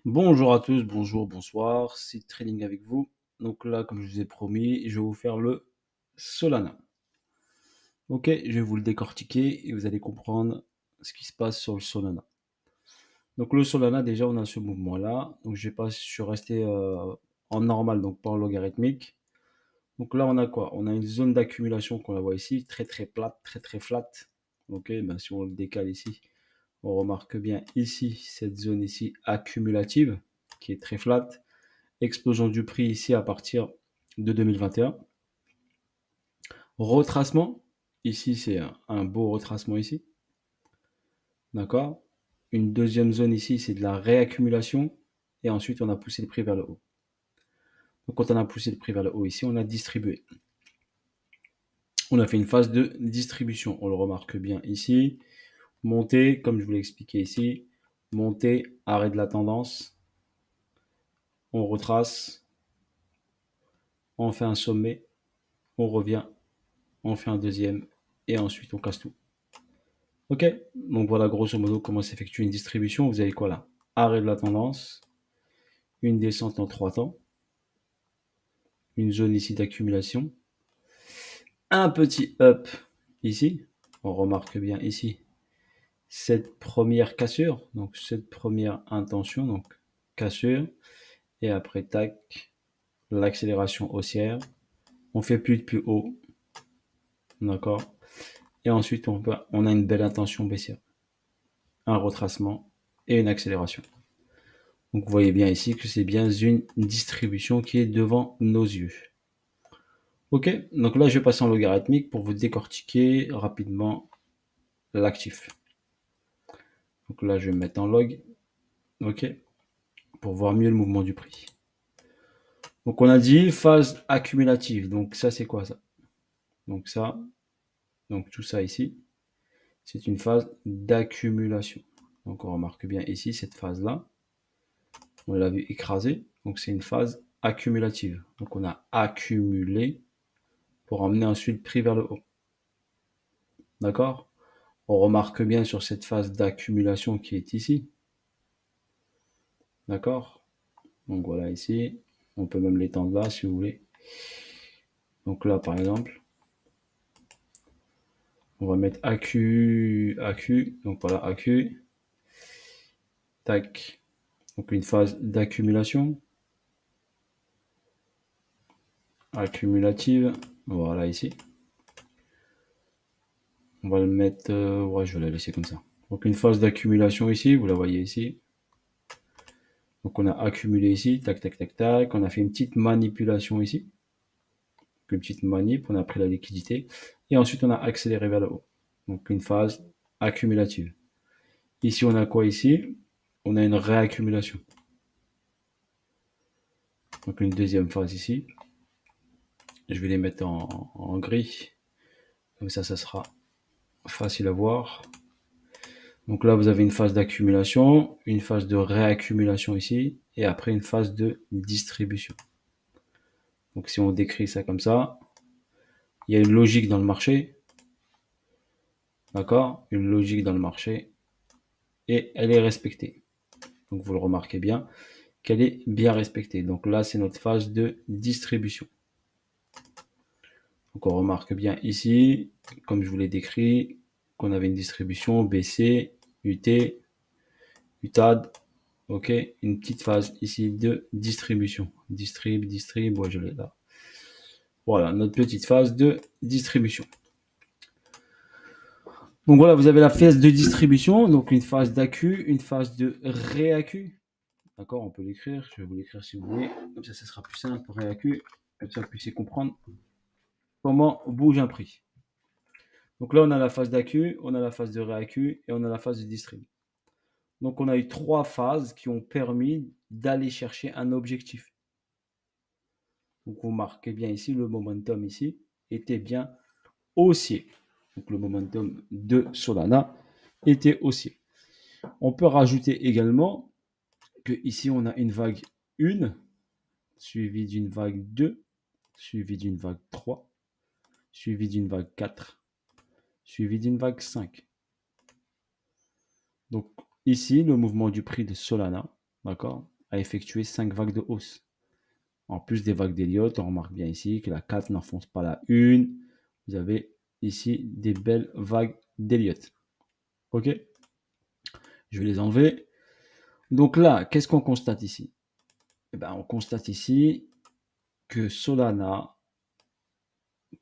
Bonjour à tous, bonjour, bonsoir, c'est Trading avec vous. Donc là, comme je vous ai promis, je vais vous faire le Solana. Ok, je vais vous le décortiquer et vous allez comprendre ce qui se passe sur le Solana. Donc le Solana, déjà, on a ce mouvement-là. Donc je suis resté en normal, donc pas en logarithmique. Donc là, on a quoi? On a une zone d'accumulation qu'on la voit ici, très très plate, très très flat. Ok, ben si on le décale ici, on remarque bien ici, cette zone ici accumulative, qui est très flat. Explosion du prix ici à partir de 2021. Retracement, ici c'est un beau retracement ici, d'accord. Une deuxième zone ici, c'est de la réaccumulation, et ensuite on a poussé le prix vers le haut. Donc quand on a poussé le prix vers le haut ici, on a distribué. On a fait une phase de distribution, on le remarque bien ici. Montée, comme je vous l'ai expliqué ici, montée, arrêt de la tendance, on retrace, on fait un sommet, on revient, on fait un deuxième, et ensuite on casse tout. Ok, donc voilà grosso modo comment s'effectue une distribution. Vous avez quoi là? Arrêt de la tendance, une descente en 3 temps, une zone ici d'accumulation, un petit up ici. On remarque bien ici cette première cassure, donc cette première intention, donc cassure, et après tac, l'accélération haussière. On fait plus de plus haut, d'accord. Et ensuite on a une belle intention baissière, un retracement et une accélération. Donc vous voyez bien ici que c'est bien une distribution qui est devant nos yeux. Ok, donc là je vais passer en logarithmique pour vous décortiquer rapidement l'actif. Donc là je vais me mettre en log, ok, pour voir mieux le mouvement du prix. Donc on a dit phase accumulative, donc ça c'est quoi ça? Donc ça, donc tout ça ici, c'est une phase d'accumulation. Donc on remarque bien ici cette phase-là, on l'a vu écraser, donc c'est une phase accumulative. Donc on a accumulé pour emmener ensuite le prix vers le haut. D'accord? On remarque bien sur cette phase d'accumulation qui est ici. D'accord? Donc voilà ici. On peut même l'étendre là si vous voulez. Donc là par exemple, on va mettre AQ. Donc voilà, AQ. Tac. Donc une phase d'accumulation. Accumulative. Voilà ici. On va le mettre. Ouais, je vais la laisser comme ça. Donc une phase d'accumulation ici, vous la voyez ici. Donc on a accumulé ici, tac, tac, tac, tac. On a fait une petite manipulation ici. Une petite manip, on a pris la liquidité. Et ensuite on a accéléré vers le haut. Donc une phase accumulative. Ici on a quoi ici? On a une réaccumulation. Donc une deuxième phase ici. Je vais les mettre en gris. Comme ça sera facile à voir. Donc là, vous avez une phase d'accumulation, une phase de réaccumulation ici, et après une phase de distribution. Donc si on décrit ça comme ça, il y a une logique dans le marché, d'accord? Une logique dans le marché, et elle est respectée. Donc vous le remarquez bien, qu'elle est bien respectée. Donc là, c'est notre phase de distribution. Donc on remarque bien ici, comme je vous l'ai décrit, qu'on avait une distribution BC, UT, UTAD, ok, une petite phase ici de distribution. Distrib, ouais, je l'ai là. Voilà, notre petite phase de distribution. Donc voilà, vous avez la phase de distribution, donc une phase d'accu, une phase de réaccu. D'accord, on peut l'écrire, je vais vous l'écrire si vous voulez. Comme ça sera plus simple pour réaccu, comme ça vous puissiez comprendre comment bouge un prix. Donc là, on a la phase d'accu, on a la phase de réaccu et on a la phase de distrib. Donc on a eu 3 phases qui ont permis d'aller chercher un objectif. Donc vous marquez bien ici, le momentum ici était bien haussier. Donc le momentum de Solana était haussier. On peut rajouter également que ici on a une vague 1, suivie d'une vague 2, suivie d'une vague 3, suivie d'une vague 4, suivie d'une vague 5. Donc ici, le mouvement du prix de Solana, d'accord, a effectué 5 vagues de hausse. En plus des vagues d'Elliott, on remarque bien ici que la 4 n'enfonce pas la 1. Vous avez ici des belles vagues d'Elliott. Ok? Je vais les enlever. Donc là, qu'est-ce qu'on constate ici? Eh ben, on constate ici que Solana,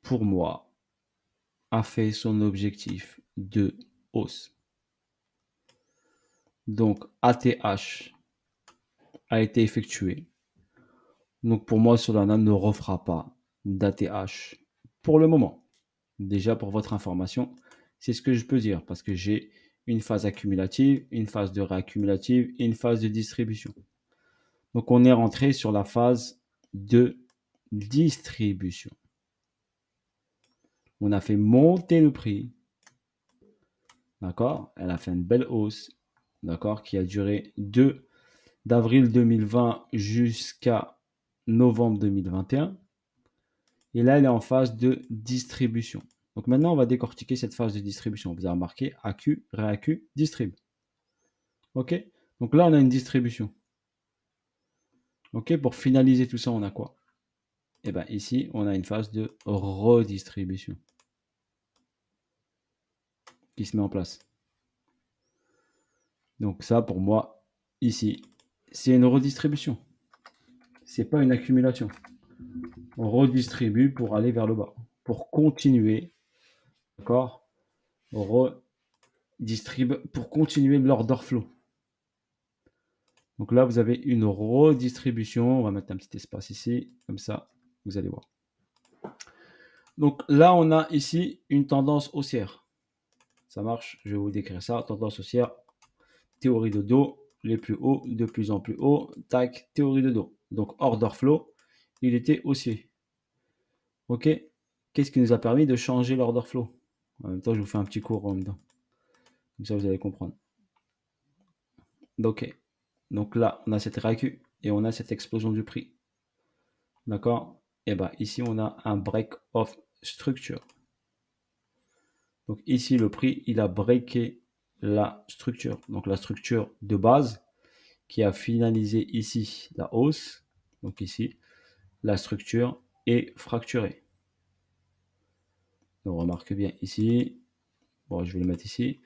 pour moi, a fait son objectif de hausse. Donc ATH a été effectué. Donc pour moi, Solana ne refera pas d'ATH pour le moment. Déjà pour votre information, c'est ce que je peux dire parce que j'ai une phase accumulative, une phase de réaccumulative et une phase de distribution. Donc on est rentré sur la phase de distribution. On a fait monter le prix. D'accord? Elle a fait une belle hausse. D'accord? Qui a duré d'avril 2020 jusqu'à novembre 2021. Et là, elle est en phase de distribution. Donc maintenant, on va décortiquer cette phase de distribution. Vous avez remarqué AQ, réAQ, distrib. OK? Donc là, on a une distribution. OK? Pour finaliser tout ça, on a quoi? Eh bien, ici, on a une phase de redistribution qui se met en place. Donc ça, pour moi, ici, c'est une redistribution. C'est pas une accumulation. On redistribue pour aller vers le bas, pour continuer, d'accord? On redistribue pour continuer l'order flow. Donc là, vous avez une redistribution. On va mettre un petit espace ici, comme ça, vous allez voir. Donc là, on a ici une tendance haussière. Ça marche, je vais vous décrire ça. Tendance haussière, théorie de dos, les plus hauts, de plus en plus haut, tac, théorie de dos. Donc order flow, il était haussier. Ok, qu'est-ce qui nous a permis de changer l'order flow? En même temps, je vous fais un petit cours en même temps. Comme ça, vous allez comprendre. Ok, donc là, on a cette réacu et on a cette explosion du prix. D'accord? Et bien ici, on a un break of structure. Donc ici, le prix, il a breaké la structure. Donc la structure de base qui a finalisé ici la hausse. Donc ici, la structure est fracturée. On remarque bien ici. Bon, je vais le mettre ici.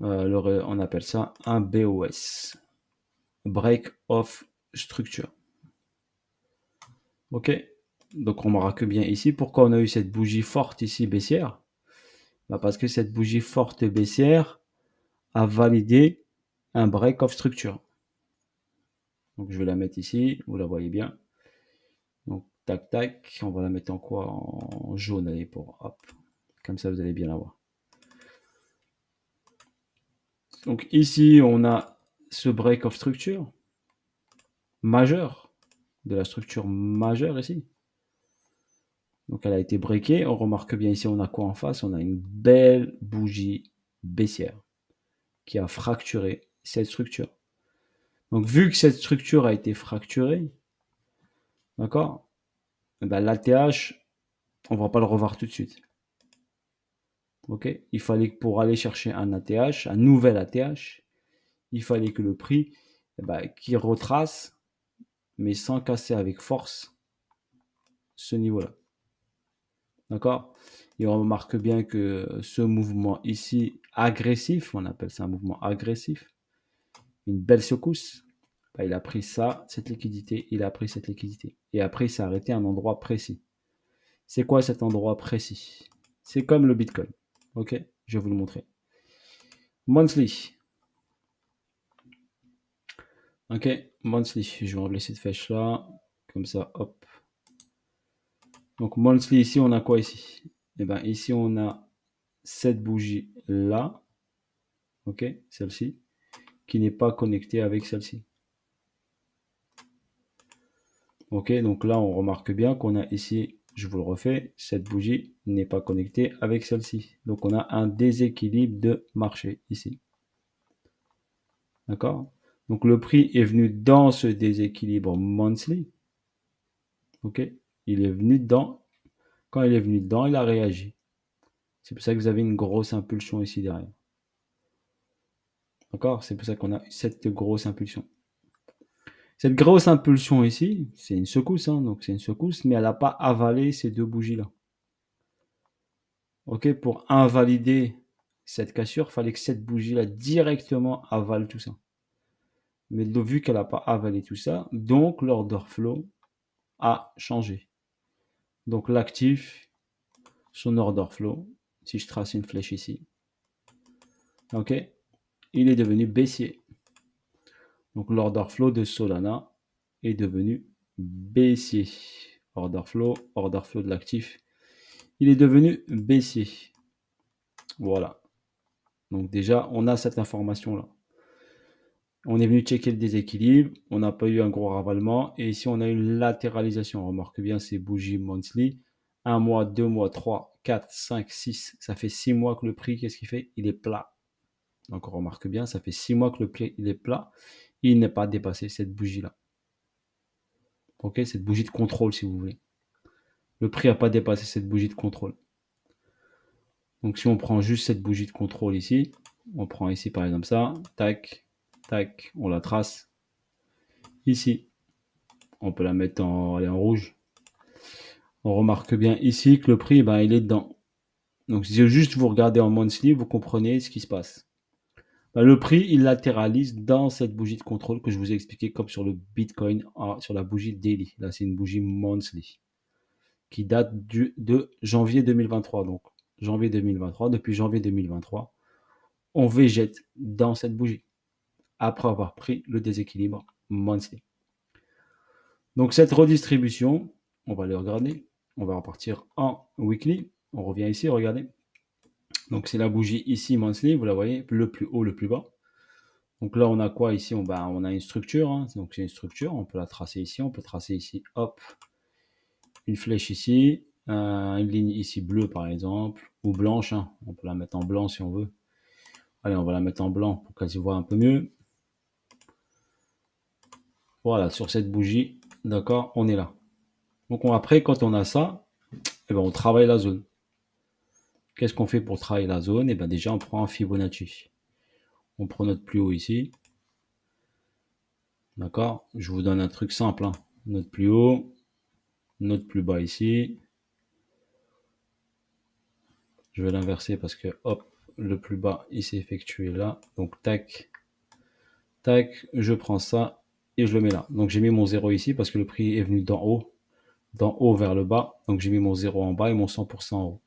On appelle ça un BOS. Break of structure. Ok? Donc on remarque bien ici. Pourquoi on a eu cette bougie forte ici baissière? Bah parce que cette bougie forte baissière a validé un break of structure. Donc je vais la mettre ici, vous la voyez bien. Donc tac tac, on va la mettre en quoi? En jaune, allez, pour hop. Comme ça vous allez bien la voir. Donc ici on a ce break of structure majeur, de la structure majeure ici. Donc elle a été breakée. On remarque bien ici on a quoi en face? On a une belle bougie baissière qui a fracturé cette structure. Donc vu que cette structure a été fracturée, d'accord, ben, l'ATH, on ne va pas le revoir tout de suite. Ok, il fallait que pour aller chercher un ATH, un nouvel ATH, il fallait que le prix, qu'il retrace, mais sans casser avec force ce niveau-là. D'accord? Et on remarque bien que ce mouvement ici agressif, on appelle ça un mouvement agressif, une belle secousse, il a pris ça, cette liquidité, il a pris cette liquidité. Et après, il s'est arrêté à un endroit précis. C'est quoi cet endroit précis? C'est comme le Bitcoin. Ok, je vais vous le montrer. Monthly. Ok, monthly. Je vais enlever cette flèche là. Comme ça, hop. Donc monthly, ici, on a quoi ici? Eh bien, ici, on a cette bougie là. Ok, celle-ci, qui n'est pas connectée avec celle-ci. Ok, donc là, on remarque bien qu'on a ici, je vous le refais, cette bougie n'est pas connectée avec celle-ci. Donc, on a un déséquilibre de marché ici. D'accord? Donc, le prix est venu dans ce déséquilibre monthly. Ok? Il est venu dedans. Quand il est venu dedans, il a réagi. C'est pour ça que vous avez une grosse impulsion ici derrière. D'accord? C'est pour ça qu'on a cette grosse impulsion. Cette grosse impulsion ici, c'est une secousse, hein, donc c'est une secousse, mais elle n'a pas avalé ces deux bougies-là. Ok, pour invalider cette cassure, il fallait que cette bougie-là directement avale tout ça. Mais vu qu'elle n'a pas avalé tout ça, donc l'order flow a changé. Donc l'actif, son order flow, si je trace une flèche ici, ok, il est devenu baissier. Donc l'order flow de Solana est devenu baissier. Order flow de l'actif, il est devenu baissier. Voilà. Donc déjà, on a cette information-là. On est venu checker le déséquilibre, on n'a pas eu un gros ravalement, et ici on a une latéralisation. On remarque bien ces bougies monthly. 1 mois, 2 mois, 3, 4, 5, 6. Ça fait 6 mois que le prix, qu'est-ce qu'il fait? Il est plat. Donc on remarque bien, ça fait 6 mois que le prix il est plat. Il n'est pas dépassé cette bougie-là. Ok, cette bougie de contrôle si vous voulez. Le prix n'a pas dépassé cette bougie de contrôle. Donc si on prend juste cette bougie de contrôle ici, on prend ici par exemple ça, tac, tac, on la trace. Ici, on peut la mettre en rouge. On remarque bien ici que le prix, ben, il est dedans. Donc si juste vous regardez en monthly, vous comprenez ce qui se passe. Ben, le prix, il latéralise dans cette bougie de contrôle que je vous ai expliqué comme sur le Bitcoin, sur la bougie daily. Là, c'est une bougie monthly qui date de janvier 2023. Donc janvier 2023, depuis janvier 2023, on végète dans cette bougie après avoir pris le déséquilibre monthly. Donc cette redistribution, on va aller regarder. On va repartir en weekly. On revient ici, regardez. Donc c'est la bougie ici monthly, vous la voyez, le plus haut, le plus bas. Donc là on a quoi ici? On a une structure, hein. Donc c'est une structure, on peut la tracer ici, on peut tracer ici, hop, une flèche ici, une ligne ici bleue par exemple, ou blanche, hein. On peut la mettre en blanc si on veut. Allez, on va la mettre en blanc pour qu'elle se voit un peu mieux. Voilà, sur cette bougie, d'accord, on est là. Donc après, quand on a ça, eh ben, on travaille la zone. Qu'est-ce qu'on fait pour travailler la zone? Eh ben, déjà, on prend un Fibonacci. On prend notre plus haut ici. D'accord? Je vous donne un truc simple, hein. Notre plus haut, notre plus bas ici. Je vais l'inverser parce que, hop, le plus bas, il s'est effectué là. Donc, tac, tac, je prends ça et je le mets là. Donc, j'ai mis mon 0 ici parce que le prix est venu d'en haut vers le bas. Donc, j'ai mis mon 0 en bas et mon 100% en haut.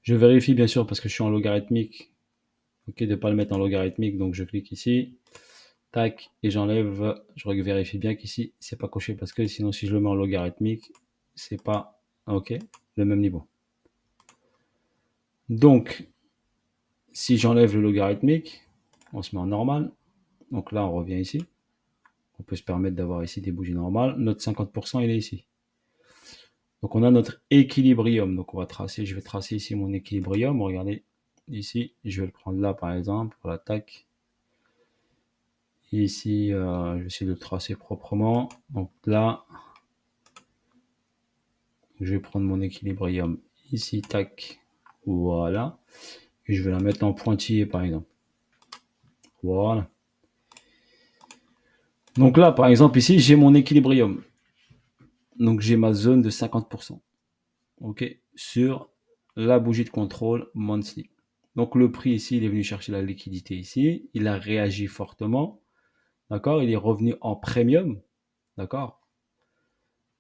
Je vérifie bien sûr parce que je suis en logarithmique. Ok, de ne pas le mettre en logarithmique. Donc, je clique ici. Tac, et j'enlève, je vérifie bien qu'ici, c'est pas coché parce que sinon, si je le mets en logarithmique, c'est pas, ok, le même niveau. Donc, si j'enlève le logarithmique, on se met en normal. Donc là, on revient ici. On peut se permettre d'avoir ici des bougies normales. Notre 50%, il est ici. Donc, on a notre équilibrium. Donc, on va tracer, je vais tracer ici mon équilibrium. Regardez, ici, je vais le prendre là, par exemple, pour la tac. Ici, je vais essayer de le tracer proprement. Donc là, je vais prendre mon équilibrium ici, tac, voilà. Et je vais la mettre en pointillé, par exemple. Voilà. Donc là, par exemple, ici, j'ai mon équilibrium. Donc j'ai ma zone de 50%. OK, sur la bougie de contrôle monthly. Donc le prix ici, il est venu chercher la liquidité ici. Il a réagi fortement. D'accord? Il est revenu en premium. D'accord?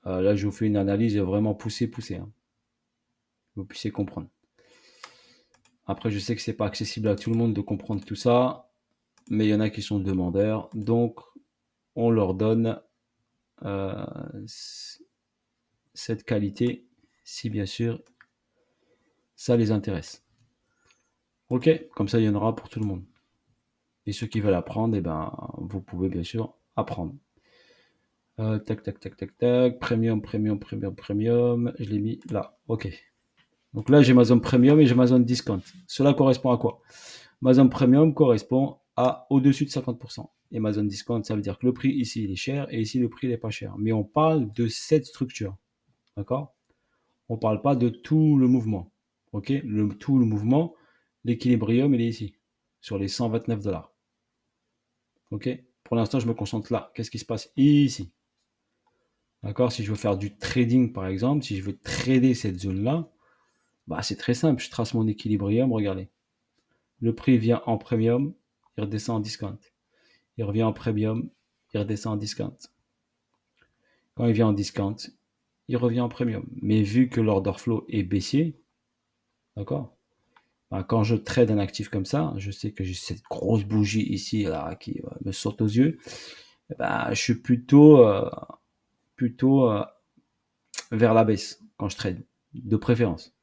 Là, je vous fais une analyse vraiment poussée. Hein. Vous puissiez comprendre. Après, je sais que c'est pas accessible à tout le monde de comprendre tout ça, mais il y en a qui sont demandeurs, donc on leur donne cette qualité, si bien sûr ça les intéresse. Ok, comme ça il y en aura pour tout le monde. Et ceux qui veulent apprendre, eh ben, vous pouvez bien sûr apprendre. Tac, tac, tac, tac, tac, premium, je l'ai mis là, ok. Donc là j'ai ma zone premium et j'ai ma zone discount. Cela correspond à quoi? Ma zone premium correspond à au-dessus de 50%. Et ma zone discount, ça veut dire que le prix ici, il est cher et ici, le prix, il n'est pas cher. Mais on parle de cette structure. D'accord? On ne parle pas de tout le mouvement. OK? Tout le mouvement, l'équilibrium, il est ici, sur les 129 $. OK? pour l'instant, je me concentre là. Qu'est-ce qui se passe ici? D'accord? Si je veux faire du trading, par exemple, si je veux trader cette zone-là, bah, c'est très simple. Je trace mon équilibrium, regardez. Le prix vient en premium, il redescend en discount. Il revient en premium, il redescend en discount. Quand il vient en discount, il revient en premium. Mais vu que l'order flow est baissier, d'accord? Bah, quand je trade un actif comme ça, je sais que j'ai cette grosse bougie ici là, qui me saute aux yeux. Bah, je suis plutôt vers la baisse quand je trade, de préférence.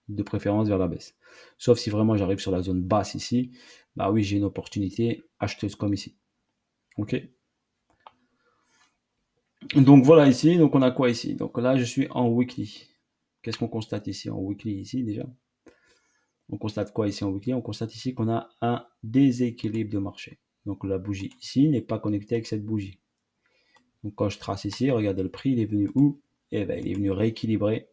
De préférence vers la baisse. Sauf si vraiment j'arrive sur la zone basse ici, bah oui, j'ai une opportunité acheteuse comme ici. Ok. Donc voilà ici, donc on a quoi ici? Donc là, je suis en weekly. Qu'est-ce qu'on constate ici en weekly ici déjà? On constate quoi ici en weekly? On constate ici qu'on a un déséquilibre de marché. Donc la bougie ici n'est pas connectée avec cette bougie. Donc quand je trace ici, regardez le prix, il est venu où? Eh bien, il est venu rééquilibrer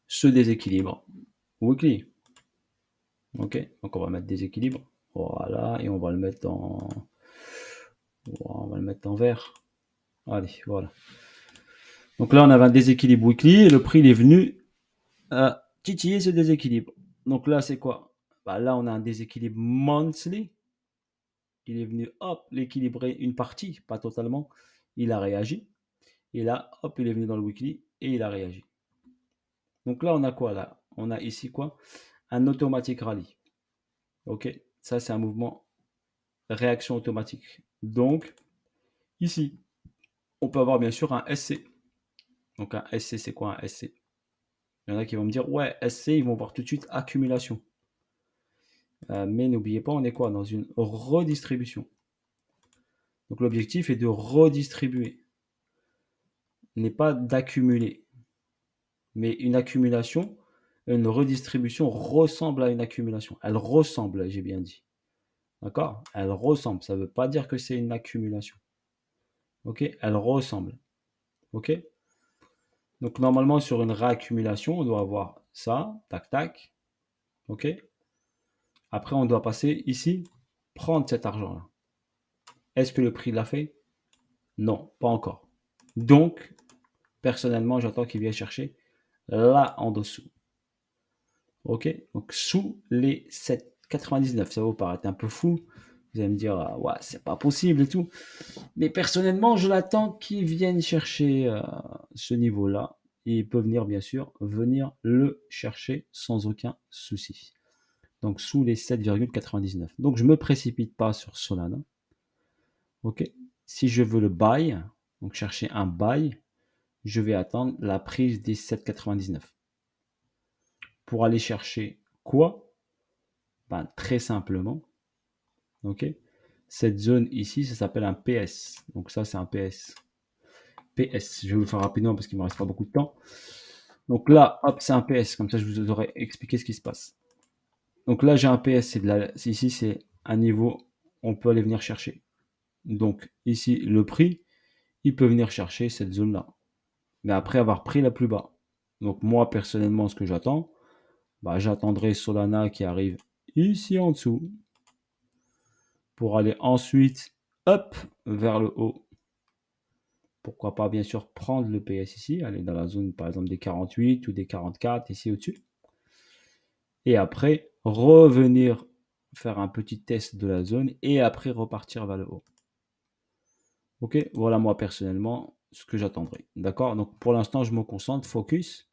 ce déséquilibre weekly. Ok, donc on va mettre déséquilibre. Voilà, et on va le mettre en vert. Allez, voilà. Donc là, on avait un déséquilibre weekly et le prix il est venu titiller ce déséquilibre. Donc là, c'est quoi? Bah, là, on a un déséquilibre monthly. Il est venu, hop, l'équilibrer une partie, pas totalement. Il a réagi. Et là, hop, il est venu dans le weekly et il a réagi. Donc là, on a quoi là? On a ici quoi? Un automatic rally. Ok, ça c'est un mouvement réaction automatique. Donc, ici, on peut avoir bien sûr un SC. Donc un SC, c'est quoi un SC? Il y en a qui vont me dire, ouais, SC, ils vont voir tout de suite accumulation. Mais n'oubliez pas, on est quoi? Dans une redistribution. Donc l'objectif est de redistribuer, n'est pas d'accumuler. Mais une accumulation, une redistribution ressemble à une accumulation. Elle ressemble, j'ai bien dit. D'accord? Elle ressemble. Ça ne veut pas dire que c'est une accumulation. Ok? Elle ressemble. Ok? Donc normalement, sur une réaccumulation, on doit avoir ça, tac, tac. Ok? Après, on doit passer ici, prendre cet argent-là. Est-ce que le prix l'a fait? Non, pas encore. Donc, personnellement, j'attends qu'il vienne chercher là en dessous. Ok? Donc, sous les 7,99. Ça vous paraît un peu fou. Vous allez me dire, ouais, c'est pas possible et tout. Mais personnellement, je l'attends qu'il vienne chercher ce niveau-là. Et il peut venir, bien sûr, venir le chercher sans aucun souci. Donc, sous les 7,99. Donc, je ne me précipite pas sur Solana. Ok? Si je veux le buy, donc chercher un buy, je vais attendre la prise des 7,99. Pour aller chercher quoi? Ben, très simplement, ok? Cette zone ici, ça s'appelle un PS. Donc ça, c'est un PS. PS, je vais vous le faire rapidement parce qu'il ne me reste pas beaucoup de temps. Donc là, hop, c'est un PS. Comme ça, je vous aurais expliqué ce qui se passe. Donc là, j'ai un PS. Ici, c'est un niveau, on peut aller venir chercher. Donc ici, le prix, il peut venir chercher cette zone-là. Mais après avoir pris la plus bas. Donc moi, personnellement, ce que j'attends, bah, j'attendrai Solana qui arrive ici en dessous pour aller ensuite, hop, vers le haut. Pourquoi pas, bien sûr, prendre le PS ici, aller dans la zone, par exemple, des 48 ou des 44, ici au-dessus. Et après, revenir faire un petit test de la zone et après repartir vers le haut. Ok, voilà moi personnellement ce que j'attendrai. D'accord, donc pour l'instant, je me concentre, focus.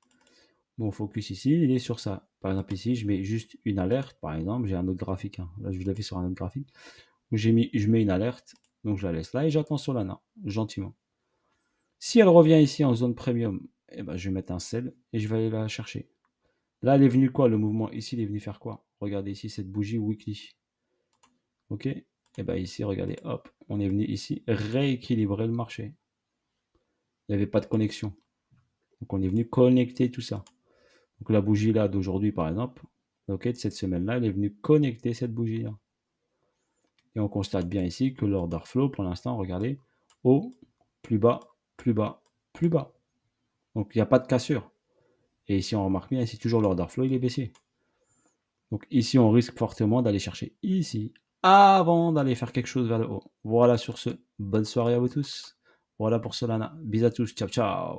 Mon focus ici, il est sur ça. Par exemple, ici, je mets juste une alerte. Par exemple, j'ai un autre graphique. Hein. Là, je l'ai fait sur un autre graphique. Où je mets une alerte. Donc, je la laisse là et j'attends Solana, gentiment. Si elle revient ici en zone premium, eh ben, je vais mettre un sell et je vais aller la chercher. Là, elle est venue quoi? Le mouvement ici, il est venu faire quoi? Regardez ici cette bougie weekly. Ok? Et bien ici, regardez, hop, on est venu ici rééquilibrer le marché. Il n'y avait pas de connexion. Donc, on est venu connecter tout ça. Donc la bougie là d'aujourd'hui par exemple, ok, de cette semaine-là, elle est venue connecter cette bougie-là. Et on constate bien ici que l'order flow, pour l'instant, regardez, haut, plus bas, plus bas, plus bas. Donc il n'y a pas de cassure. Et ici on remarque bien, ici toujours l'order flow, il est baissé. Donc ici on risque fortement d'aller chercher ici avant d'aller faire quelque chose vers le haut. Voilà sur ce, bonne soirée à vous tous. Voilà pour Solana. Bisous à tous, ciao ciao.